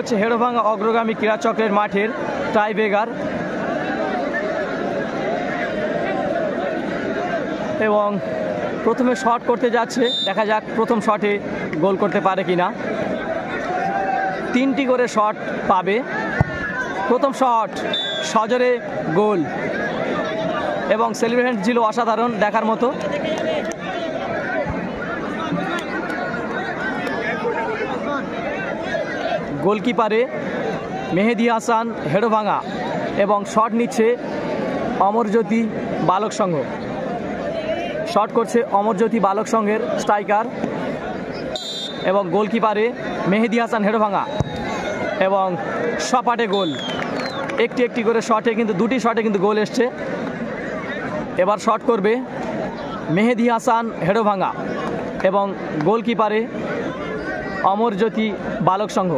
হচ্ছে হেড়োভাঙা অগ্রগামী ক্রীড়াচক্রের মাঠের টাইব্রেকার এবং প্রথমে শট করতে যাচ্ছে, দেখা যাক প্রথম শটে গোল করতে পারে কিনা। 3টি করে শট পাবে। প্রথম শট সজোরে গোল এবং সেলিব্রেশন ছিল অসাধারণ, দেখার মতো। গোলকিপারে মেহেদি হাসান হেড়োভাঙা এবং শট নিচ্ছে অমরজ্যোতি বালক সংঘ। শট করছে অমরজ্যোতি বালক সংঘের স্ট্রাইকার এবং গোলকিপারে মেহেদি হাসান হেড়োভাঙা এবং সপাটে গোল। একটি একটি করে শটে কিন্তু 2টি শটে কিন্তু গোল এসছে। এবার শট করবে মেহেদি হাসান হেড়োভাঙা এবং গোলকিপারে অমরজ্যোতি বালক সংঘ।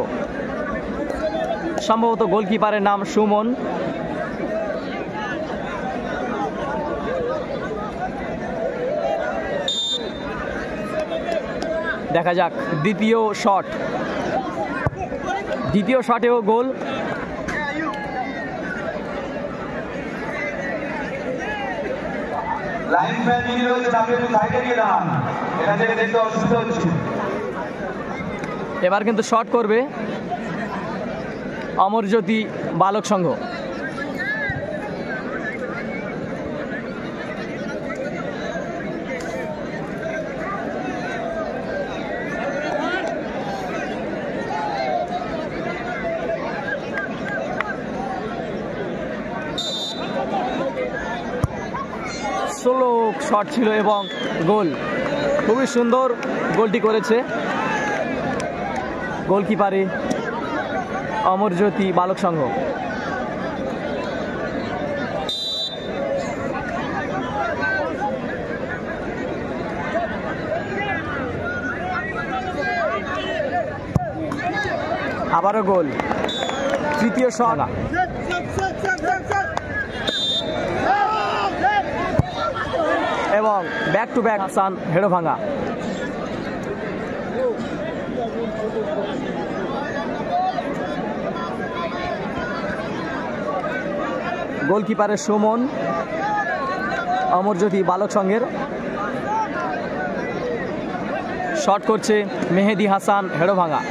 সম্ভবত গোলকিপারের নাম সুমন। দেখা যাক দ্বিতীয় শট। দ্বিতীয় শটেও গোল। এবার কিন্তু শট করবে অমরজ্যোতি বালক সংঘ। স্লো শট ছিল এবং গোল। খুবই সুন্দর গোলটি করেছে গোলকিপারে অমরজ্যোতি বালক সংঘ। আবারও গোল। তৃতীয় শট এবং ব্যাক টু ব্যাক হাসান হেড়োভাঙা। গোলকিপারের সুমন অমরজ্যোতি বালক সংঘের। শট করছে মেহেদি হাসান হেড়োভাঙা।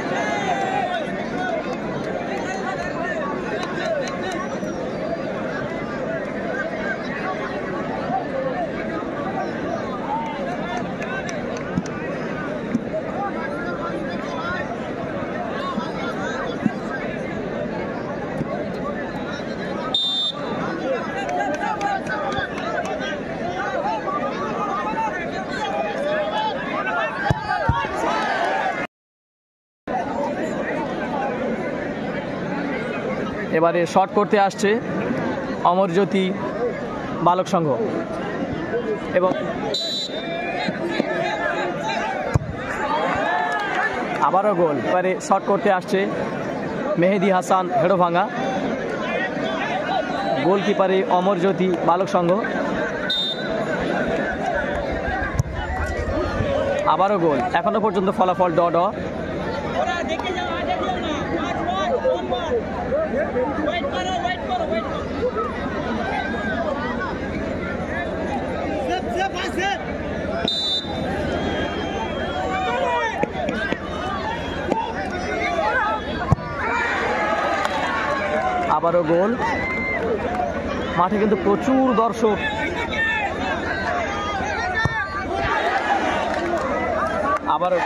এবারে শট করতে আসছে অমরজ্যোতি বালক সংঘ এবং আবারও গোল। এবারে শট করতে আসছে মেহেদি হাসান হেড়োভাঙা। গোলকিপারে অমরজ্যোতি বালক সংঘ। আবারও গোল। এখনো পর্যন্ত ফলাফল ড। আবারও গোল। মাঠে কিন্তু প্রচুর দর্শক। আবারও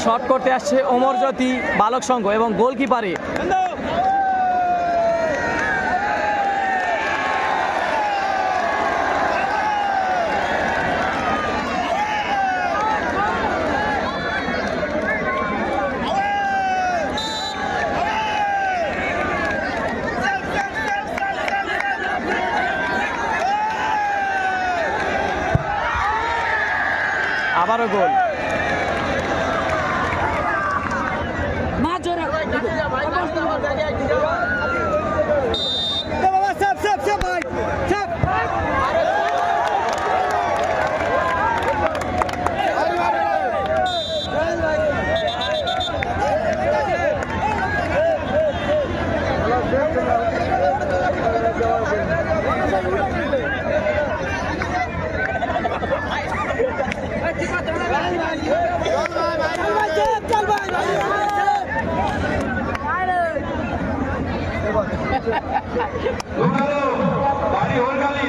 শট করতে আসছে অমরজ্যোতি বালক সংঘ এবং গোলকিপারে আবারও গোল। पानी और गाली